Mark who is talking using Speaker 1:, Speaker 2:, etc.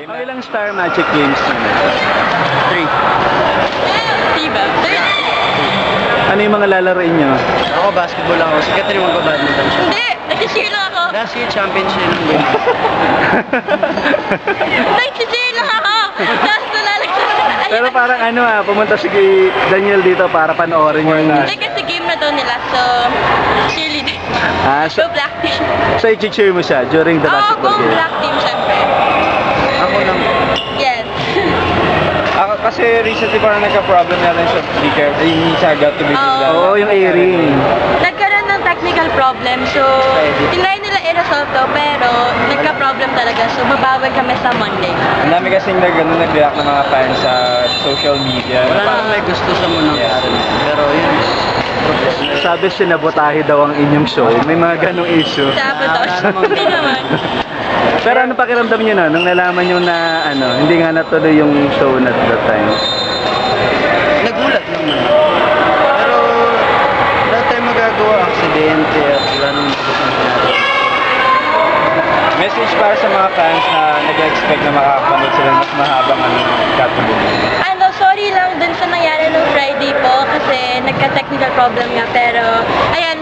Speaker 1: Ang ilang Star Magic Games na? 3.
Speaker 2: Diba?
Speaker 1: Ano yung mga lalaroin nyo?
Speaker 3: Ako, basketball ako. Si Catherine mag-badminton siya.
Speaker 2: Hindi! Nag-share lang ako!
Speaker 3: Last year, championship.
Speaker 2: Nag-share lang ako! Tapos nalalagyan.
Speaker 1: Pero parang ano pumunta si Daniel dito para panoorin yung...
Speaker 2: Hindi kasi game na daw nila, so cheerleading.
Speaker 1: So,
Speaker 2: Go black team.
Speaker 1: so i-cheer mo siya during the
Speaker 2: Oo,
Speaker 1: basketball
Speaker 2: go
Speaker 1: game?
Speaker 2: black team syempre.
Speaker 3: Ako lang.
Speaker 2: Yes.
Speaker 4: Ako kasi recently parang nagka-problem na rin sa speaker. Yung sa got to be
Speaker 1: Oo, yung airing.
Speaker 2: Nagkaroon ng technical problem, so tinry nila i-resolve to, pero nagka-problem talaga, so babawi kami sa Monday.
Speaker 4: Ang dami kasing nag-react ng mga fans sa social media.
Speaker 3: Wala naman may gusto sa munang pero yun.
Speaker 1: Sabi sinabotahe daw ang inyong show. May mga ganong issue.
Speaker 2: Sabotage.
Speaker 3: Wala namang
Speaker 2: Hindi naman.
Speaker 1: Pero ano pakiramdam nyo na nung nalaman nyo na hindi nga natuloy yung show na that time?
Speaker 3: Nagulat lang naman. Pero, lahat tayo magagawa, aksidente at wala namang gusto natin.
Speaker 4: Message para sa mga fans na nag-expect na makakapanood sila ng mas mahabang got to be.
Speaker 2: Sorry lang dun sa nangyari nung Friday po kasi nagka-technical problem nga pero ayan,